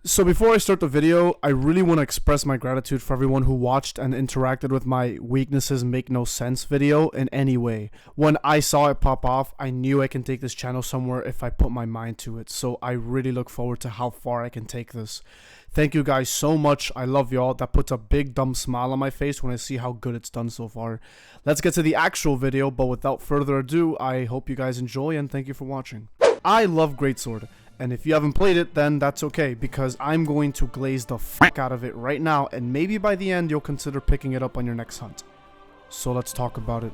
So before I start the video, I really want to express my gratitude for everyone who watched and interacted with my weaknesses make no sense video in any way. When I saw it pop off, I knew I can take this channel somewhere if I put my mind to it. So I really look forward to how far I can take this. Thank you guys so much. I love y'all. That puts a big dumb smile on my face when I see how good it's done so far. Let's get to the actual video, but without further ado, I hope you guys enjoy and thank you for watching. I love Greatsword. And if you haven't played it, then that's okay, because I'm going to glaze the fuck out of it right now, and maybe by the end you'll consider picking it up on your next hunt. So let's talk about it.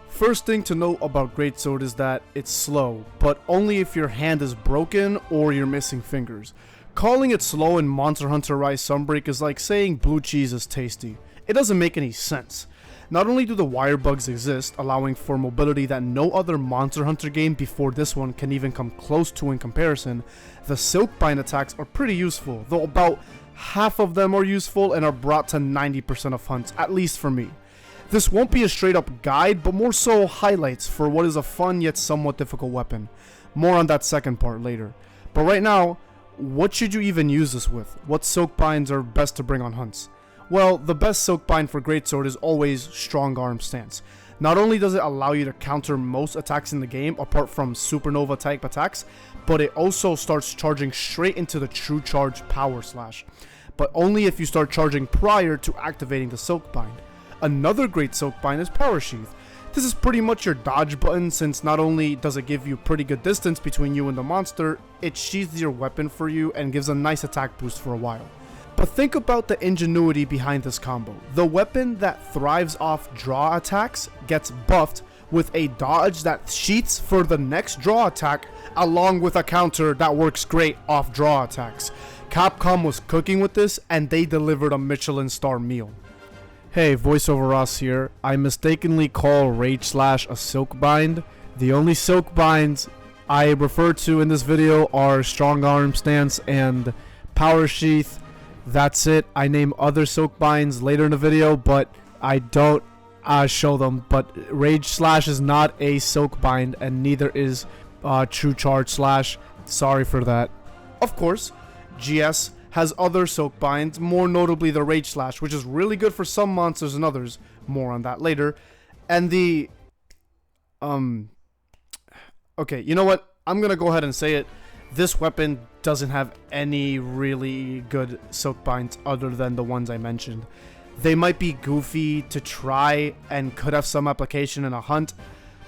First thing to note about Greatsword is that it's slow, but only if your hand is broken or you're missing fingers. Calling it slow in Monster Hunter Rise Sunbreak is like saying blue cheese is tasty. It doesn't make any sense. Not only do the wire bugs exist, allowing for mobility that no other Monster Hunter game before this one can even come close to in comparison, the Silkbind attacks are pretty useful, though about half of them are useful and are brought to 90% of hunts, at least for me. This won't be a straight up guide, but more so highlights for what is a fun yet somewhat difficult weapon. More on that second part later. But right now, what should you even use this with? What Silkbinds are best to bring on hunts? Well, the best Silkbind for Greatsword is always Strong Arm Stance. Not only does it allow you to counter most attacks in the game, apart from Supernova type attacks, but it also starts charging straight into the True Charge Power Slash. But only if you start charging prior to activating the Silkbind. Another great Silkbind is Power Sheath. This is pretty much your dodge button, since not only does it give you pretty good distance between you and the monster, it sheathes your weapon for you and gives a nice attack boost for a while. But think about the ingenuity behind this combo. The weapon that thrives off draw attacks gets buffed with a dodge that sheaths for the next draw attack, along with a counter that works great off draw attacks. Capcom was cooking with this, and they delivered a Michelin star meal. Hey, voiceover Ross here. I mistakenly call Rage Slash a Silkbind. The only Silkbinds I refer to in this video are Strong Arm Stance and Power Sheath. That's it. I name other Silkbinds later in the video, but I don't show them. But Rage Slash is not a Silkbind, and neither is True Charge Slash. Sorry for that. Of course, GS has other Silkbinds, more notably the Rage Slash, which is really good for some monsters and others. More on that later. And the... Okay, you know what? I'm gonna go ahead and say it. This weapon doesn't have any really good Silkbinds other than the ones I mentioned. They might be goofy to try and could have some application in a hunt,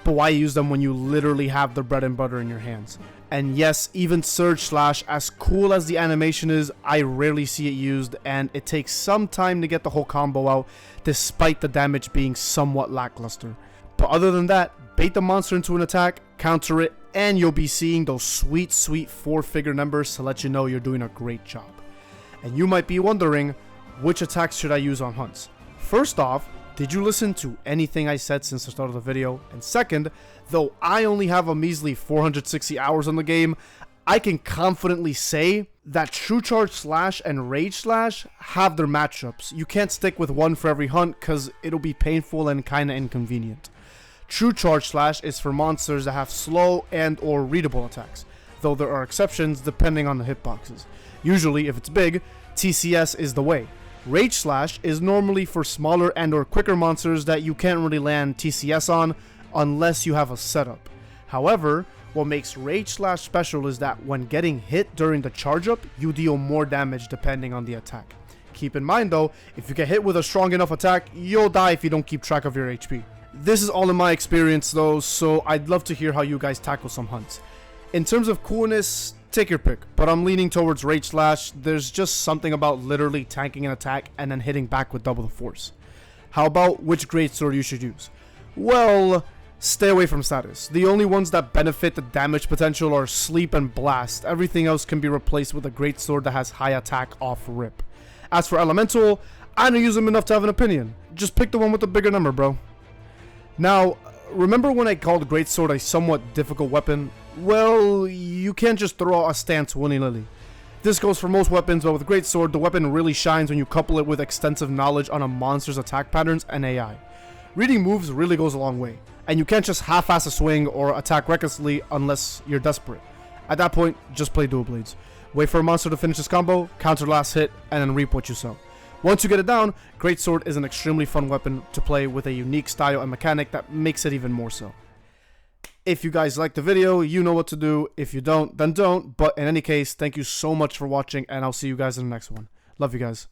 but why use them when you literally have the bread and butter in your hands? And yes, even Surge Slash, as cool as the animation is, I rarely see it used, and it takes some time to get the whole combo out, despite the damage being somewhat lackluster. But other than that, bait the monster into an attack, counter it, and you'll be seeing those sweet 4-figure numbers to let you know you're doing a great job. And you might be wondering, which attacks should I use on hunts? First off, did you listen to anything I said since the start of the video? And second, though I only have a measly 460 hours on the game, I can confidently say that True Charge Slash and Rage Slash have their matchups. You can't stick with one for every hunt because it'll be painful and kinda inconvenient. True Charge Slash is for monsters that have slow and or readable attacks, though there are exceptions depending on the hitboxes. Usually, if it's big, TCS is the way. Rage Slash is normally for smaller and or quicker monsters that you can't really land TCS on unless you have a setup. However, what makes Rage Slash special is that when getting hit during the charge up, you deal more damage depending on the attack. Keep in mind though, if you get hit with a strong enough attack, you'll die if you don't keep track of your HP. This is all in my experience though, so I'd love to hear how you guys tackle some hunts. In terms of coolness, take your pick, but I'm leaning towards Rage Slash. There's just something about literally tanking an attack and then hitting back with double the force. How about which Greatsword you should use? Well, stay away from status. The only ones that benefit the damage potential are Sleep and Blast. Everything else can be replaced with a Greatsword that has high attack off rip. As for Elemental, I don't use them enough to have an opinion. Just pick the one with the bigger number, bro. Now, remember when I called Greatsword a somewhat difficult weapon? Well, you can't just throw out a stance willy-nilly. This goes for most weapons, but with Greatsword, the weapon really shines when you couple it with extensive knowledge on a monster's attack patterns and AI. Reading moves really goes a long way, and you can't just half-ass a swing or attack recklessly unless you're desperate. At that point, just play dual blades. Wait for a monster to finish his combo, counter last hit, and then reap what you sow. Once you get it down, Greatsword is an extremely fun weapon to play with a unique style and mechanic that makes it even more so. If you guys like the video, you know what to do. If you don't, then don't. But in any case, thank you so much for watching, and I'll see you guys in the next one. Love you guys.